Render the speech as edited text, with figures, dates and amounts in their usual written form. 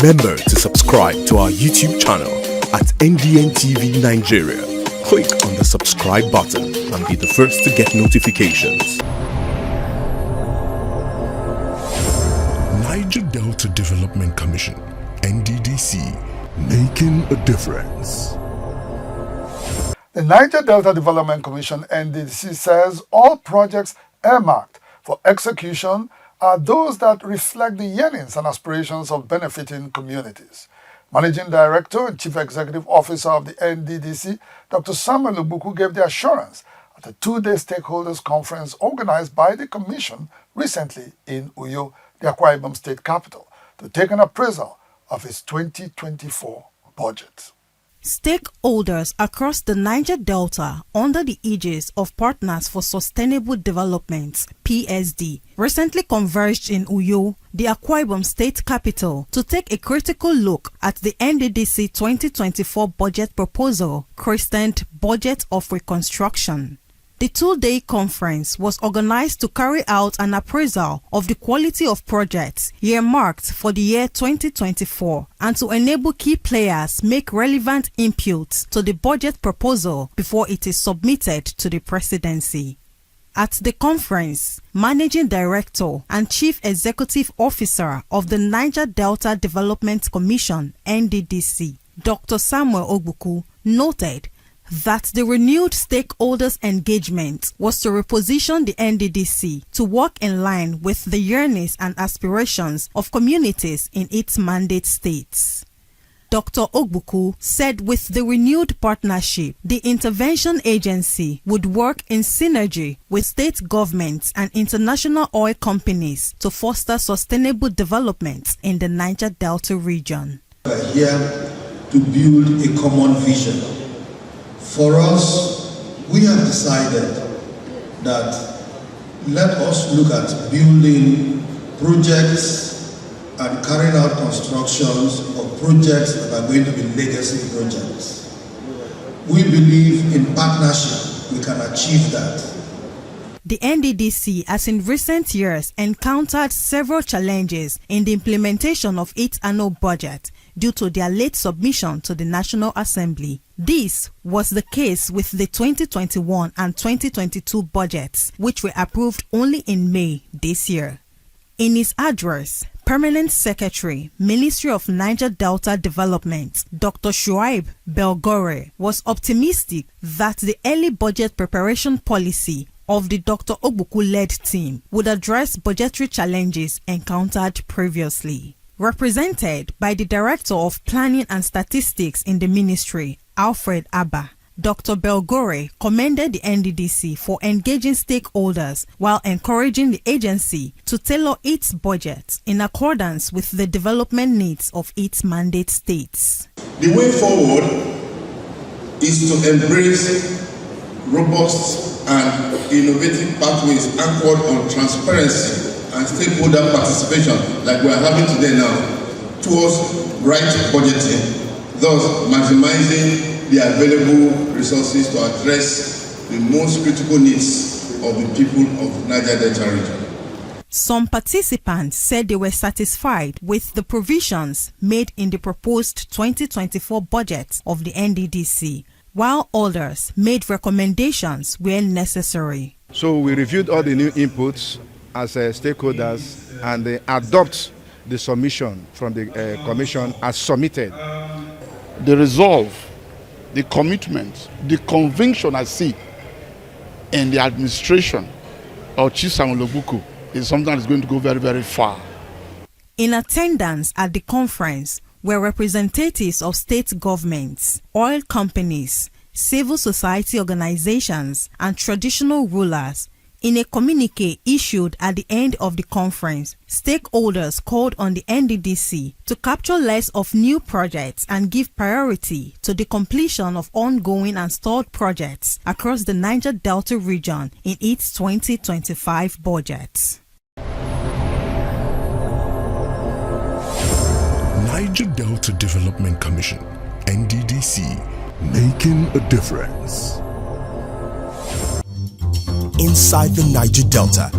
Remember to subscribe to our YouTube channel at NDN Nigeria. Click on the subscribe button and be the first to get notifications. Niger Delta Development Commission, NDDC, making a difference. The Niger Delta Development Commission, NDDC, says all projects earmarked for execution are those that reflect the yearnings and aspirations of benefiting communities. Managing Director and Chief Executive Officer of the NDDC, Dr. Samuel Ogbuku, gave the assurance at a two-day stakeholders conference organized by the Commission recently in Uyo, the Akwa Ibom State capital, to take an appraisal of its 2024 budget. Stakeholders across the Niger Delta, under the aegis of Partners for Sustainable Development (PSD), recently converged in Uyo, the Akwa Ibom State capital, to take a critical look at the NDDC 2024 budget proposal, christened Budget of Reconstruction. The two-day conference was organized to carry out an appraisal of the quality of projects earmarked for the year 2024 and to enable key players make relevant inputs to the budget proposal before it is submitted to the presidency. At the conference, Managing Director and Chief Executive Officer of the Niger Delta Development Commission, NDDC, Dr. Samuel Ogbuku, noted that the renewed stakeholders' engagement was to reposition the NDDC to work in line with the yearnings and aspirations of communities in its mandate states. Dr. Ogbuku said with the renewed partnership, the intervention agency would work in synergy with state governments and international oil companies to foster sustainable development in the Niger Delta region. We are here to build a common vision. For us, we have decided that let us look at building projects and carrying out constructions of projects that are going to be legacy projects. We believe in partnership, we can achieve that. The NDDC has in recent years encountered several challenges in the implementation of its annual budget due to their late submission to the National Assembly. This was the case with the 2021 and 2022 budgets, which were approved only in May this year. In his address, Permanent Secretary, Ministry of Niger Delta Development, Dr. Shuaib Belgore, was optimistic that the early budget preparation policy of the Dr. Ogbuku-led team would address budgetary challenges encountered previously. Represented by the Director of Planning and Statistics in the ministry, Alfred Abba, Dr. Belgore commended the NDDC for engaging stakeholders while encouraging the agency to tailor its budget in accordance with the development needs of its mandate states. The way forward is to embrace robust and innovative pathways anchored on transparency and stakeholder participation, like we are having today now, towards right budgeting, thus maximizing the available resources to address the most critical needs of the people of Niger Delta region. Some participants said they were satisfied with the provisions made in the proposed 2024 budget of the NDDC, while others made recommendations where necessary. So we reviewed all the new inputs as stakeholders and adopt the submission from the Commission as submitted. The resolve, the commitment, the conviction I see in the administration of Chief Samuel Ogbuku is something that is going to go very, very far. In attendance at the conference were representatives of state governments, oil companies, civil society organizations, and traditional rulers. In a communique issued at the end of the conference, stakeholders called on the NDDC to capture less of new projects and give priority to the completion of ongoing and stalled projects across the Niger Delta region in its 2025 budget. Niger Delta Development Commission, NDDC, making a difference. Inside the Niger Delta,